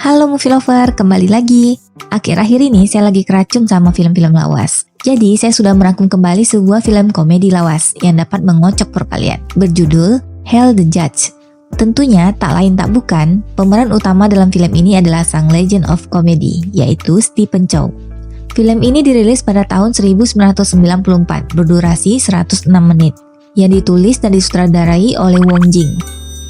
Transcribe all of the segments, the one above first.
Halo movie lover, kembali lagi. Akhir-akhir ini saya lagi keracun sama film-film lawas. Jadi saya sudah merangkum kembali sebuah film komedi lawas yang dapat mengocok perut kalian. Berjudul Hail the Judge. Tentunya tak lain tak bukan, pemeran utama dalam film ini adalah sang legend of comedy, yaitu Stephen Chow. Film ini dirilis pada tahun 1994, berdurasi 106 menit, yang ditulis dan disutradarai oleh Wong Jing.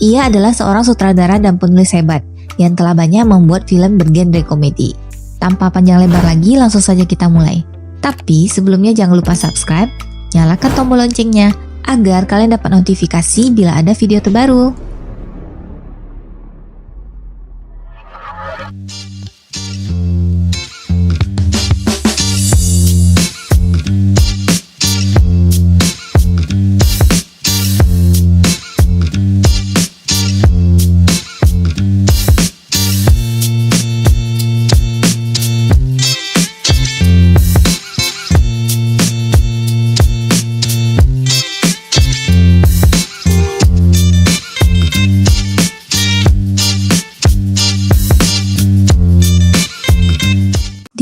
Ia adalah seorang sutradara dan penulis hebat, yang telah banyak membuat film bergenre komedi. Tanpa panjang lebar lagi, langsung saja kita mulai. Tapi sebelumnya jangan lupa subscribe, nyalakan tombol loncengnya, agar kalian dapat notifikasi bila ada video terbaru.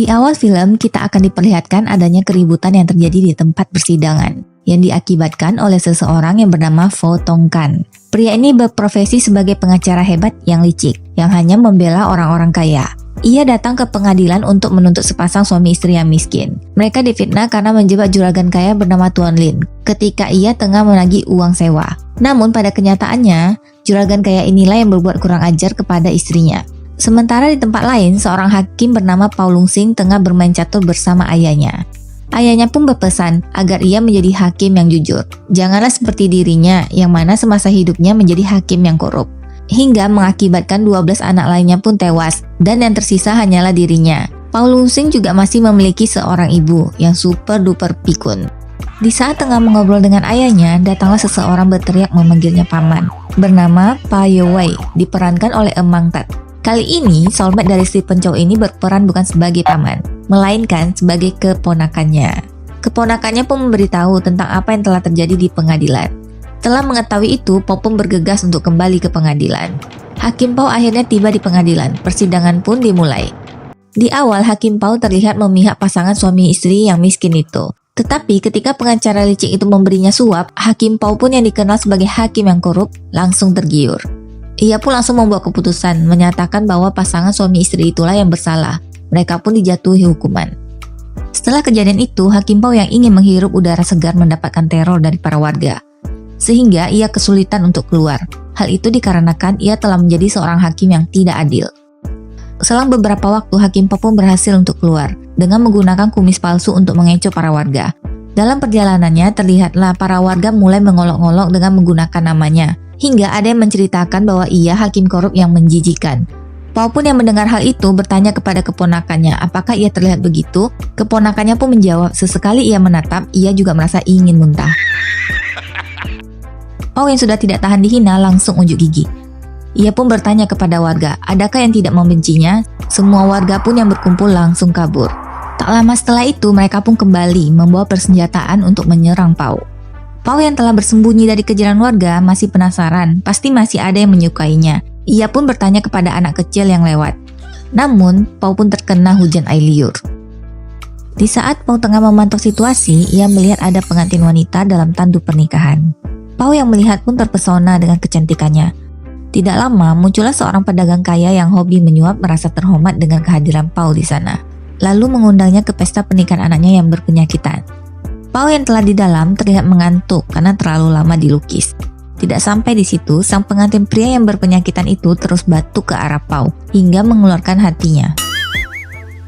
Di awal film, kita akan diperlihatkan adanya keributan yang terjadi di tempat persidangan, yang diakibatkan oleh seseorang yang bernama Fo Tongkan. Pria ini berprofesi sebagai pengacara hebat yang licik, yang hanya membela orang-orang kaya. Ia datang ke pengadilan untuk menuntut sepasang suami istri yang miskin. Mereka difitnah karena menjebak juragan kaya bernama Tuan Lin, ketika ia tengah menagih uang sewa. Namun pada kenyataannya, juragan kaya inilah yang berbuat kurang ajar kepada istrinya. Sementara di tempat lain, seorang hakim bernama Pao Lung Sing tengah bermain catur bersama ayahnya. Ayahnya pun berpesan agar ia menjadi hakim yang jujur. Janganlah seperti dirinya yang mana semasa hidupnya menjadi hakim yang korup. Hingga mengakibatkan 12 anak lainnya pun tewas dan yang tersisa hanyalah dirinya. Pao Lung Sing juga masih memiliki seorang ibu yang super duper pikun. Di saat tengah mengobrol dengan ayahnya, datanglah seseorang berteriak memanggilnya paman. Bernama Pa Yo Wei, diperankan oleh Emang Tat. Kali ini, soulmate dari Stephen Chow ini berperan bukan sebagai paman, melainkan sebagai keponakannya. Keponakannya pun memberitahu tentang apa yang telah terjadi di pengadilan. Setelah mengetahui itu, Pao pun bergegas untuk kembali ke pengadilan. Hakim Pao akhirnya tiba di pengadilan, persidangan pun dimulai. Di awal, Hakim Pao terlihat memihak pasangan suami istri yang miskin itu. Tetapi ketika pengacara licik itu memberinya suap, Hakim Pao pun yang dikenal sebagai hakim yang korup, langsung tergiur. Ia pun langsung membuat keputusan, menyatakan bahwa pasangan suami istri itulah yang bersalah. Mereka pun dijatuhi hukuman. Setelah kejadian itu, Hakim Pao yang ingin menghirup udara segar mendapatkan teror dari para warga. Sehingga ia kesulitan untuk keluar. Hal itu dikarenakan ia telah menjadi seorang hakim yang tidak adil. Selang beberapa waktu, Hakim Pao pun berhasil untuk keluar, dengan menggunakan kumis palsu untuk mengecoh para warga. Dalam perjalanannya, terlihatlah para warga mulai mengolok-olok dengan menggunakan namanya. Hingga ada yang menceritakan bahwa ia hakim korup yang menjijikan. Pao pun yang mendengar hal itu bertanya kepada keponakannya apakah ia terlihat begitu. Keponakannya pun menjawab sesekali ia menatap, ia juga merasa ingin muntah. Pao yang sudah tidak tahan dihina langsung unjuk gigi. Ia pun bertanya kepada warga, adakah yang tidak membencinya? Semua warga pun yang berkumpul langsung kabur. Tak lama setelah itu mereka pun kembali membawa persenjataan untuk menyerang Pao. Pao yang telah bersembunyi dari kejaran warga masih penasaran, pasti masih ada yang menyukainya. Ia pun bertanya kepada anak kecil yang lewat. Namun, Pao pun terkena hujan air liur. Di saat Pao tengah memantau situasi, ia melihat ada pengantin wanita dalam tanduk pernikahan. Pao yang melihat pun terpesona dengan kecantikannya. Tidak lama, muncullah seorang pedagang kaya yang hobi menyuap merasa terhormat dengan kehadiran Pao di sana. Lalu mengundangnya ke pesta pernikahan anaknya yang berpenyakitan. Pao yang telah di dalam terlihat mengantuk karena terlalu lama dilukis. Tidak sampai di situ, sang pengantin pria yang berpenyakitan itu terus batuk ke arah Pao hingga mengeluarkan hatinya.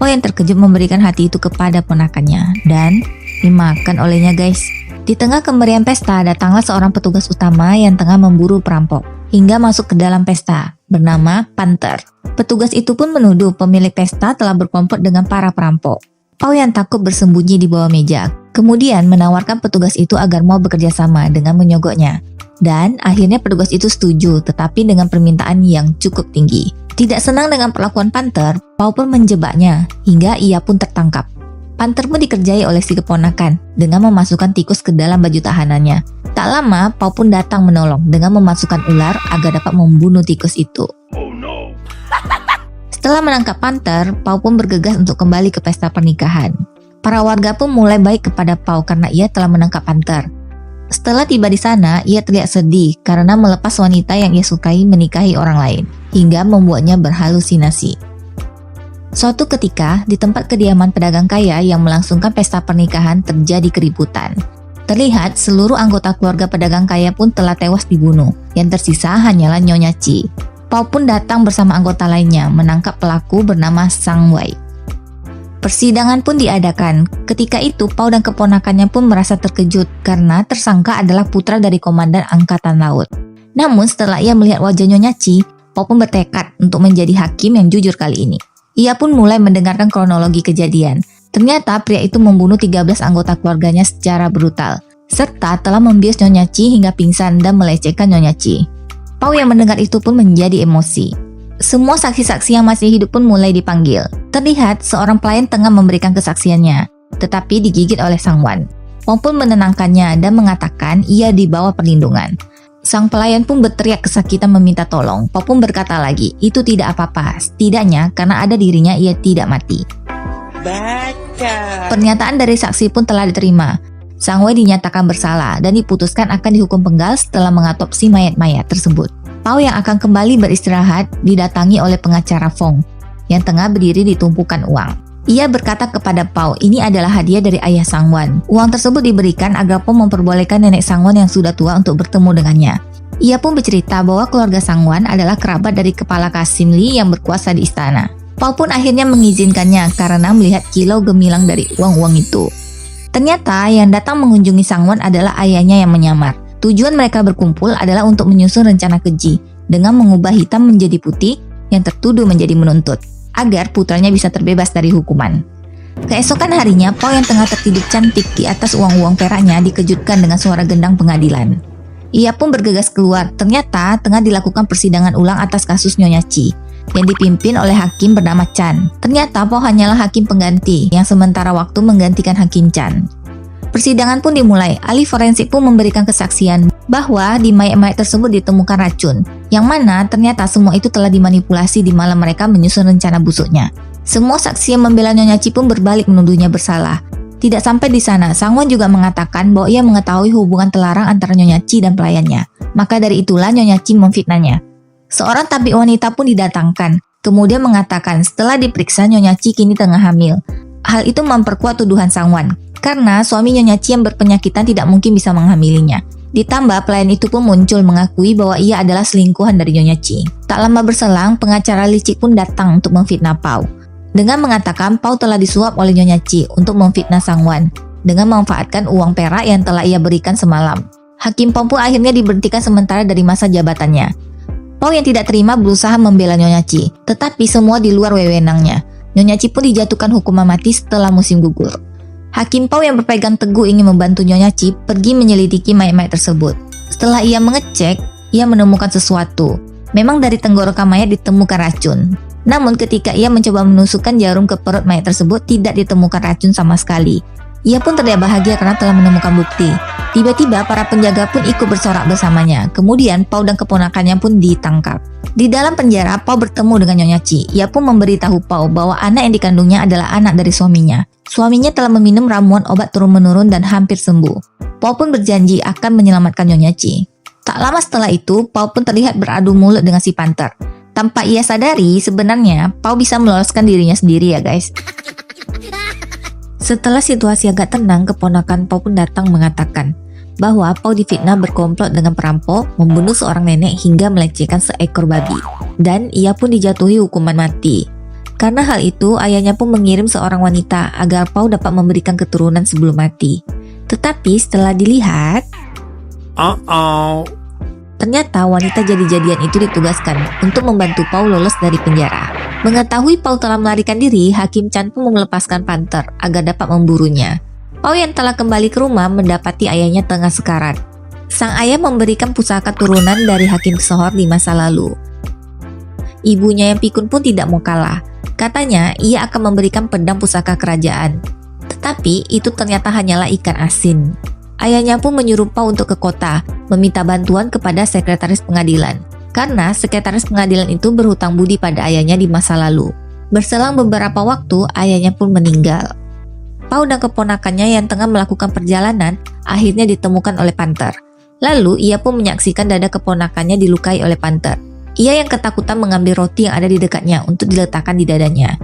Pao yang terkejut memberikan hati itu kepada ponakannya dan dimakan olehnya guys. Di tengah kemeriahan pesta, datanglah seorang petugas utama yang tengah memburu perampok hingga masuk ke dalam pesta bernama Panther. Petugas itu pun menuduh pemilik pesta telah berkomplot dengan para perampok. Pao yang takut bersembunyi di bawah meja, kemudian menawarkan petugas itu agar mau bekerja sama dengan menyogoknya. Dan akhirnya petugas itu setuju, tetapi dengan permintaan yang cukup tinggi. Tidak senang dengan perlakuan Panther, Pao pun menjebaknya, hingga ia pun tertangkap. Panther pun dikerjai oleh si keponakan, dengan memasukkan tikus ke dalam baju tahanannya. Tak lama, Pao pun datang menolong dengan memasukkan ular agar dapat membunuh tikus itu. Setelah menangkap Panther, Pau pun bergegas untuk kembali ke pesta pernikahan. Para warga pun mulai baik kepada Pau karena ia telah menangkap Panther. Setelah tiba di sana, ia terlihat sedih karena melepas wanita yang ia sukai menikahi orang lain, hingga membuatnya berhalusinasi. Suatu ketika, di tempat kediaman pedagang kaya yang melangsungkan pesta pernikahan terjadi keributan. Terlihat seluruh anggota keluarga pedagang kaya pun telah tewas dibunuh, yang tersisa hanyalah Nyonya Chi. Pau pun datang bersama anggota lainnya menangkap pelaku bernama Sang Wei. Persidangan pun diadakan. Ketika itu, Pau dan keponakannya pun merasa terkejut karena tersangka adalah putra dari Komandan Angkatan Laut. Namun setelah ia melihat wajah Nyonya Chi, Pau pun bertekad untuk menjadi hakim yang jujur kali ini. Ia pun mulai mendengarkan kronologi kejadian. Ternyata pria itu membunuh 13 anggota keluarganya secara brutal, serta telah membius Nyonya Chi hingga pingsan dan melecehkan Nyonya Chi. Pau yang mendengar itu pun menjadi emosi. Semua saksi-saksi yang masih hidup pun mulai dipanggil. Terlihat seorang pelayan tengah memberikan kesaksiannya, tetapi digigit oleh Sang Wan. Pau pun menenangkannya dan mengatakan ia di bawah perlindungan. Sang pelayan pun berteriak kesakitan meminta tolong. Pau pun berkata lagi, itu tidak apa-apa, setidaknya karena ada dirinya ia tidak mati. Baca. Pernyataan dari saksi pun telah diterima. Sang Wei dinyatakan bersalah dan diputuskan akan dihukum penggal setelah mengatopsi mayat-mayat tersebut. Pau yang akan kembali beristirahat didatangi oleh pengacara Fong yang tengah berdiri di tumpukan uang. Ia berkata kepada Pau, ini adalah hadiah dari ayah Sang Wan. Uang tersebut diberikan agar Pau memperbolehkan nenek Sang Wan yang sudah tua untuk bertemu dengannya. Ia pun bercerita bahwa keluarga Sang Wan adalah kerabat dari kepala Kasim Li yang berkuasa di istana. Pau pun akhirnya mengizinkannya karena melihat kilau gemilang dari uang-uang itu. Ternyata yang datang mengunjungi Sang Wan adalah ayahnya yang menyamar. Tujuan mereka berkumpul adalah untuk menyusun rencana keji dengan mengubah hitam menjadi putih yang tertuduh menjadi menuntut, agar putranya bisa terbebas dari hukuman. Keesokan harinya, Pau yang tengah tertidur cantik di atas uang-uang peraknya dikejutkan dengan suara gendang pengadilan. Ia pun bergegas keluar, ternyata tengah dilakukan persidangan ulang atas kasus Nyonya Chi yang dipimpin oleh hakim bernama Chan. Ternyata Pau hanyalah hakim pengganti yang sementara waktu menggantikan hakim Chan. Persidangan pun dimulai. Ahli forensik pun memberikan kesaksian bahwa di mayat-mayat tersebut ditemukan racun, yang mana ternyata semua itu telah dimanipulasi di malam mereka menyusun rencana busuknya. Semua saksi yang membela Nyonya Chi pun berbalik menuduhnya bersalah. Tidak sampai di sana, Sang Wan juga mengatakan bahwa ia mengetahui hubungan terlarang antara Nyonya Chi dan pelayannya. Maka dari itulah Nyonya Chi memfitnahnya. Seorang tabib wanita pun didatangkan, kemudian mengatakan setelah diperiksa Nyonya Chi kini tengah hamil. Hal itu memperkuat tuduhan Sang Wan, karena suami Nyonya Chi yang berpenyakitan tidak mungkin bisa menghamilinya. Ditambah pelayan itu pun muncul mengakui bahwa ia adalah selingkuhan dari Nyonya Chi. Tak lama berselang, pengacara licik pun datang untuk memfitnah Pau, dengan mengatakan Pau telah disuap oleh Nyonya Chi untuk memfitnah Sang Wan, dengan memanfaatkan uang perak yang telah ia berikan semalam. Hakim Pau pun akhirnya diberhentikan sementara dari masa jabatannya. Pau yang tidak terima berusaha membela Nyonya Chi, tetapi semua di luar wewenangnya. Nyonya Chi pun dijatuhkan hukuman mati setelah musim gugur. Hakim Pau yang berpegang teguh ingin membantu Nyonya Chi pergi menyelidiki mayat-mayat tersebut. Setelah ia mengecek, ia menemukan sesuatu. Memang dari tenggorokan mayat ditemukan racun. Namun ketika ia mencoba menusukkan jarum ke perut mayat tersebut, tidak ditemukan racun sama sekali. Ia pun terlihat bahagia karena telah menemukan bukti. Tiba-tiba para penjaga pun ikut bersorak bersamanya. Kemudian Pau dan keponakannya pun ditangkap. Di dalam penjara, Pau bertemu dengan Nyonya Chi. Ia pun memberitahu Pau bahwa anak yang dikandungnya adalah anak dari suaminya. Suaminya telah meminum ramuan obat turun-menurun dan hampir sembuh. Pau pun berjanji akan menyelamatkan Nyonya Chi. Tak lama setelah itu, Pau pun terlihat beradu mulut dengan si Panther. Tanpa ia sadari, sebenarnya Pau bisa meloloskan dirinya sendiri ya guys. Setelah situasi agak tenang, keponakan Pau pun datang mengatakan bahwa Pau difitnah berkomplot dengan perampok, membunuh seorang nenek hingga melecehkan seekor babi. Dan ia pun dijatuhi hukuman mati. Karena hal itu, ayahnya pun mengirim seorang wanita agar Pau dapat memberikan keturunan sebelum mati. Tetapi setelah dilihat, ternyata wanita jadi-jadian itu ditugaskan untuk membantu Pau lolos dari penjara. Mengetahui Pau telah melarikan diri, Hakim Chan pun melepaskan Panther agar dapat memburunya. Pau yang telah kembali ke rumah mendapati ayahnya tengah sekarat. Sang ayah memberikan pusaka turunan dari Hakim Sohor di masa lalu. Ibunya yang pikun pun tidak mau kalah. Katanya ia akan memberikan pedang pusaka kerajaan. Tetapi itu ternyata hanyalah ikan asin. Ayahnya pun menyuruh Pau untuk ke kota, meminta bantuan kepada sekretaris pengadilan. karena sekretaris pengadilan itu berhutang budi pada ayahnya di masa lalu. Berselang beberapa waktu, ayahnya pun meninggal. Pau dan keponakannya yang tengah melakukan perjalanan akhirnya ditemukan oleh Panther. Lalu ia pun menyaksikan dada keponakannya dilukai oleh Panther. Ia yang ketakutan mengambil roti yang ada di dekatnya untuk diletakkan di dadanya.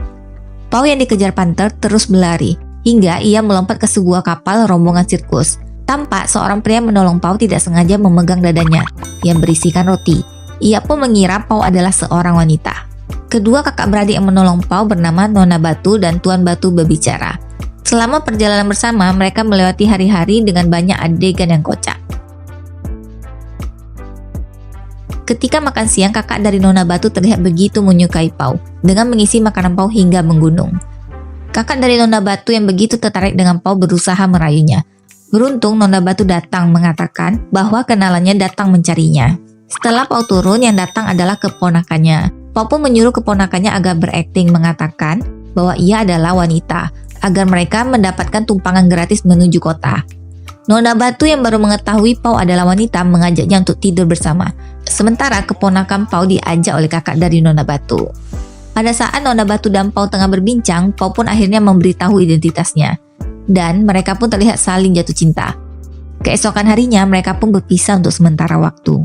Pau yang dikejar Panther terus berlari hingga ia melompat ke sebuah kapal rombongan sirkus. Tampak seorang pria menolong Pau tidak sengaja memegang dadanya yang berisikan roti. Ia pun mengira Pau adalah seorang wanita. Kedua kakak beradik yang menolong Pau bernama Nona Batu dan Tuan Batu berbicara. Selama perjalanan bersama, mereka melewati hari-hari dengan banyak adegan yang kocak. Ketika makan siang, kakak dari Nona Batu terlihat begitu menyukai Pau dengan mengisi makanan Pau hingga menggunung. Kakak dari Nona Batu yang begitu tertarik dengan Pau berusaha merayunya. Beruntung Nona Batu datang mengatakan bahwa kenalannya datang mencarinya. Setelah Pau turun, yang datang adalah keponakannya. Pau pun menyuruh keponakannya agar berakting mengatakan bahwa ia adalah wanita, agar mereka mendapatkan tumpangan gratis menuju kota. Nona Batu yang baru mengetahui Pau adalah wanita mengajaknya untuk tidur bersama. Sementara keponakan Pau diajak oleh kakak dari Nona Batu. Pada saat Nona Batu dan Pau tengah berbincang, Pau pun akhirnya memberitahu identitasnya. Dan mereka pun terlihat saling jatuh cinta. Keesokan harinya mereka pun berpisah untuk sementara waktu.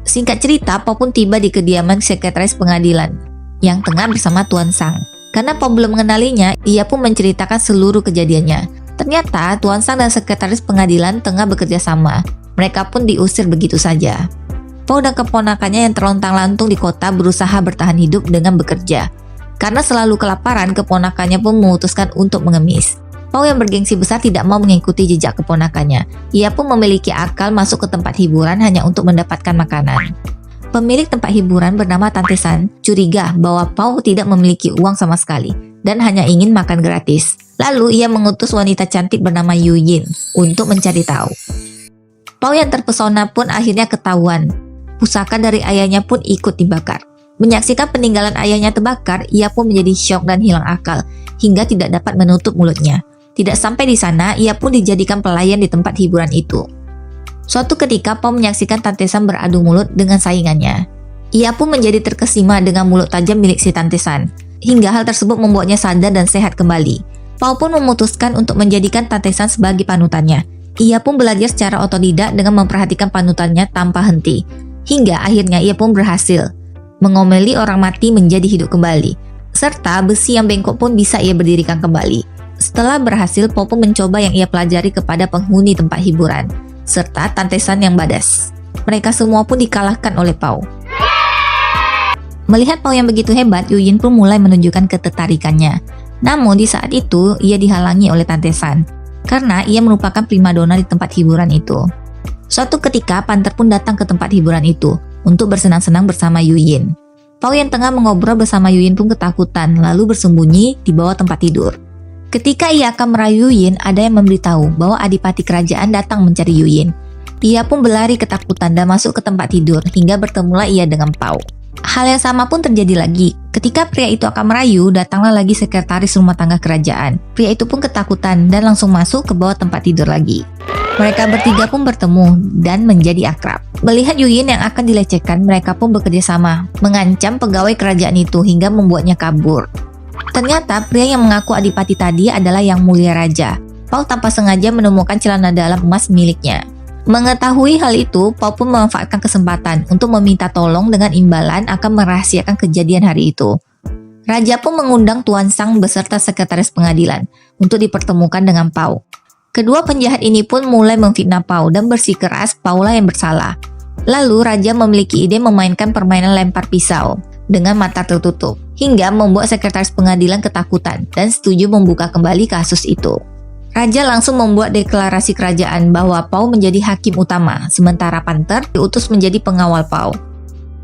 Singkat cerita, Pau pun tiba di kediaman sekretaris pengadilan yang tengah bersama Tuan Sang. Karena Pau belum mengenalinya, ia pun menceritakan seluruh kejadiannya. Ternyata Tuan Sang dan sekretaris pengadilan tengah bekerja sama. Mereka pun diusir begitu saja. Pau dan keponakannya yang terlontang-lantung di kota berusaha bertahan hidup dengan bekerja. Karena selalu kelaparan, keponakannya pun memutuskan untuk mengemis. Pau yang bergengsi besar tidak mau mengikuti jejak keponakannya. Ia pun memiliki akal masuk ke tempat hiburan hanya untuk mendapatkan makanan. Pemilik tempat hiburan bernama Tante San curiga bahwa Pau tidak memiliki uang sama sekali dan hanya ingin makan gratis. Lalu ia mengutus wanita cantik bernama Yu Yin untuk mencari tahu. Pau yang terpesona pun akhirnya ketahuan. Pusaka dari ayahnya pun ikut dibakar. Menyaksikan peninggalan ayahnya terbakar, ia pun menjadi syok dan hilang akal hingga tidak dapat menutup mulutnya. Tidak sampai di sana, ia pun dijadikan pelayan di tempat hiburan itu. Suatu ketika, Pau menyaksikan Tante San beradu mulut dengan saingannya. Ia pun menjadi terkesima dengan mulut tajam milik si Tante San, hingga hal tersebut membuatnya sadar dan sehat kembali. Pau pun memutuskan untuk menjadikan Tante San sebagai panutannya. Ia pun belajar secara otodidak dengan memperhatikan panutannya tanpa henti, hingga akhirnya ia pun berhasil mengomeli orang mati menjadi hidup kembali, serta besi yang bengkok pun bisa ia berdirikan kembali. Setelah berhasil, Pau pun mencoba yang ia pelajari kepada penghuni tempat hiburan, serta Tante San yang badas. Mereka semua pun dikalahkan oleh Pau. Melihat Pau yang begitu hebat, Yu Yin pun mulai menunjukkan ketertarikannya. Namun di saat itu, ia dihalangi oleh Tante San, karena ia merupakan primadona di tempat hiburan itu. Suatu ketika, Panther pun datang ke tempat hiburan itu untuk bersenang-senang bersama Yu Yin. Pau yang tengah mengobrol bersama Yu Yin pun ketakutan, lalu bersembunyi di bawah tempat tidur. Ketika ia akan merayu Yu Yin, ada yang memberitahu bahwa adipati kerajaan datang mencari Yu Yin. Ia pun berlari ketakutan dan masuk ke tempat tidur hingga bertemulah ia dengan Pau. Hal yang sama pun terjadi lagi. Ketika pria itu akan merayu, datanglah lagi sekretaris rumah tangga kerajaan. Pria itu pun ketakutan dan langsung masuk ke bawah tempat tidur lagi. Mereka bertiga pun bertemu dan menjadi akrab. Melihat Yu Yin yang akan dilecehkan, mereka pun bekerja sama, mengancam pegawai kerajaan itu hingga membuatnya kabur. Ternyata pria yang mengaku adipati tadi adalah Yang Mulia Raja. Pau tanpa sengaja menemukan celana dalam emas miliknya. Mengetahui hal itu, Pau pun memanfaatkan kesempatan untuk meminta tolong dengan imbalan akan merahasiakan kejadian hari itu. Raja pun mengundang Tuan Sang beserta sekretaris pengadilan untuk dipertemukan dengan Pau. Kedua penjahat ini pun mulai memfitnah Pau dan bersikeras Paulah yang bersalah. Lalu Raja memiliki ide memainkan permainan lempar pisau dengan mata tertutup, hingga membuat sekretaris pengadilan ketakutan dan setuju membuka kembali kasus itu. Raja langsung membuat deklarasi kerajaan bahwa Pau menjadi hakim utama, sementara Panther diutus menjadi pengawal Pau.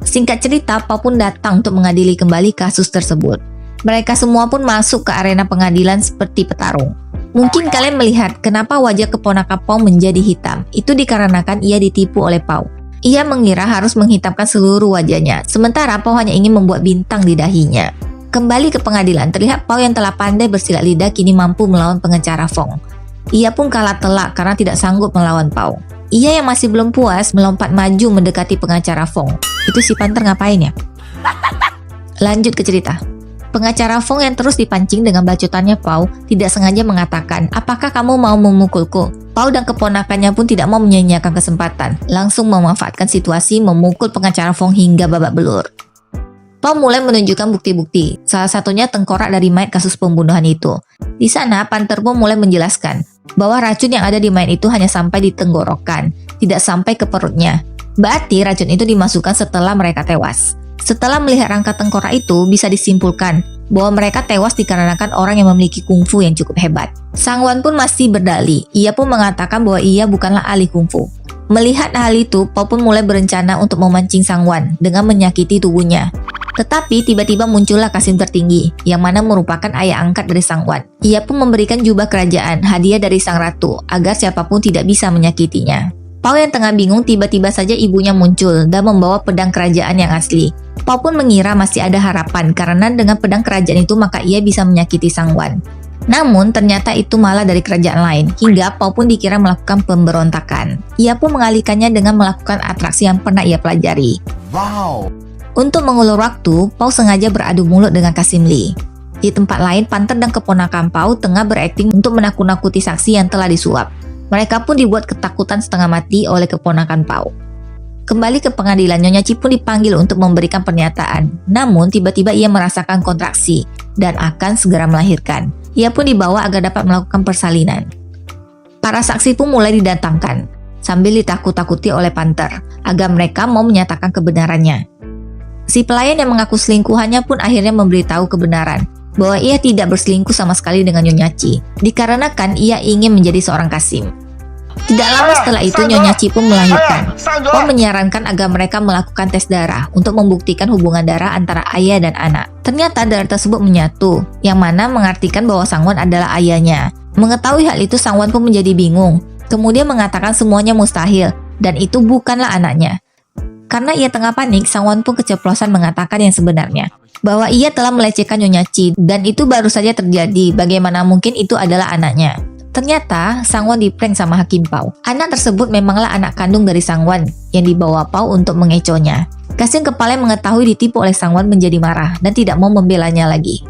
Singkat cerita, Pau pun datang untuk mengadili kembali kasus tersebut. Mereka semua pun masuk ke arena pengadilan seperti petarung. Mungkin kalian melihat kenapa wajah keponakan Pau menjadi hitam. Itu dikarenakan ia ditipu oleh Pau. Ia mengira harus menghitamkan seluruh wajahnya, sementara Pau hanya ingin membuat bintang di dahinya. Kembali ke pengadilan, terlihat Pau yang telah pandai bersilat lidah kini mampu melawan pengecara Fong. Ia pun kalah telak karena tidak sanggup melawan Pau. Ia yang masih belum puas melompat maju mendekati pengacara Fong. Itu si Panther ngapain ya? Lanjut ke cerita. Pengacara Fong yang terus dipancing dengan bacotannya Pau tidak sengaja mengatakan, "Apakah kamu mau memukulku?" Pau dan keponakannya pun tidak mau menyia-nyiakan kesempatan, langsung memanfaatkan situasi memukul pengacara Fong hingga babak belur. Pau mulai menunjukkan bukti-bukti, salah satunya tengkorak dari mayat kasus pembunuhan itu. Di sana, Panther pun mulai menjelaskan bahwa racun yang ada di mayat itu hanya sampai di tenggorokan, tidak sampai ke perutnya. Berarti racun itu dimasukkan setelah mereka tewas. Setelah melihat rangka tengkorak itu, bisa disimpulkan bahwa mereka tewas dikarenakan orang yang memiliki kungfu yang cukup hebat. Sangwan pun masih berdalih, ia pun mengatakan bahwa ia bukanlah ahli kungfu. Melihat hal itu, Pau pun mulai berencana untuk memancing Sangwan dengan menyakiti tubuhnya. Tetapi tiba-tiba muncullah Kasim tertinggi, yang mana merupakan ayah angkat dari Sangwan. Ia pun memberikan jubah kerajaan, hadiah dari sang ratu, agar siapapun tidak bisa menyakitinya. Pau yang tengah bingung tiba-tiba saja ibunya muncul dan membawa pedang kerajaan yang asli. Pau pun mengira masih ada harapan karena dengan pedang kerajaan itu maka ia bisa menyakiti Sangwan. Namun ternyata itu malah dari kerajaan lain, hingga Pau pun dikira melakukan pemberontakan. Ia pun mengalihkannya dengan melakukan atraksi yang pernah ia pelajari. Wow. Untuk mengulur waktu, Pau sengaja beradu mulut dengan Kasim Lee. Di tempat lain, Panther dan keponakan Pau tengah berakting untuk menakut-nakuti saksi yang telah disuap. Mereka pun dibuat ketakutan setengah mati oleh keponakan Pau. Kembali ke pengadilan, Nyonya Chi pun dipanggil untuk memberikan pernyataan. Namun, tiba-tiba ia merasakan kontraksi dan akan segera melahirkan. Ia pun dibawa agar dapat melakukan persalinan. Para saksi pun mulai didatangkan, sambil ditakut-takuti oleh Panther, agar mereka mau menyatakan kebenarannya. Si pelayan yang mengaku selingkuhannya pun akhirnya memberitahu kebenaran, bahwa ia tidak berselingkuh sama sekali dengan Nyonya Chi, dikarenakan ia ingin menjadi seorang Kasim. Tidak lama setelah itu, Nyonya Chi pun melahirkan. Pau menyarankan agar mereka melakukan tes darah untuk membuktikan hubungan darah antara ayah dan anak. Ternyata darah tersebut menyatu, yang mana mengartikan bahwa Sangwan adalah ayahnya. Mengetahui hal itu, Sangwan pun menjadi bingung, kemudian mengatakan semuanya mustahil, dan itu bukanlah anaknya. Karena ia tengah panik, Sangwan pun keceplosan mengatakan yang sebenarnya, bahwa ia telah melecehkan Nyonya Chi, dan itu baru saja terjadi, bagaimana mungkin itu adalah anaknya. Ternyata, Sangwan diprank sama Hakim Pau. Anak tersebut memanglah anak kandung dari Sangwan, yang dibawa Pau untuk mengecohnya. Kasim kepala yang mengetahui ditipu oleh Sangwan menjadi marah, dan tidak mau membelanya lagi.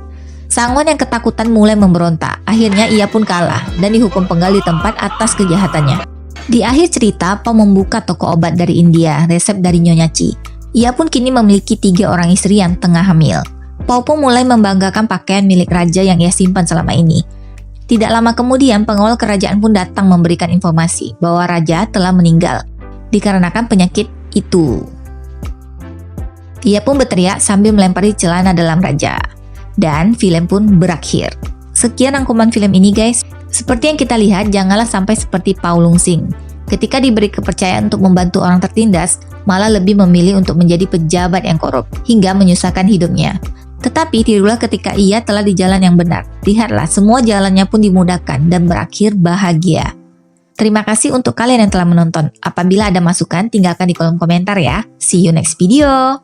Sangwan yang ketakutan mulai memberontak, akhirnya ia pun kalah, dan dihukum penggal di tempat atas kejahatannya. Di akhir cerita, Pau membuka toko obat dari India, resep dari Nyonya Chi. Ia pun kini memiliki 3 orang istri yang tengah hamil. Pau pun mulai membanggakan pakaian milik raja yang ia simpan selama ini. Tidak lama kemudian, pengawal kerajaan pun datang memberikan informasi bahwa raja telah meninggal dikarenakan penyakit itu. Ia pun berteriak sambil melempari celana dalam raja. Dan film pun berakhir. Sekian rangkuman film ini guys. Seperti yang kita lihat, janganlah sampai seperti Pau Lungsing. Ketika diberi kepercayaan untuk membantu orang tertindas, malah lebih memilih untuk menjadi pejabat yang korup, hingga menyusahkan hidupnya. Tetapi tirulah ketika ia telah di jalan yang benar. Lihatlah, semua jalannya pun dimudahkan dan berakhir bahagia. Terima kasih untuk kalian yang telah menonton. Apabila ada masukan, tinggalkan di kolom komentar ya. See you next video.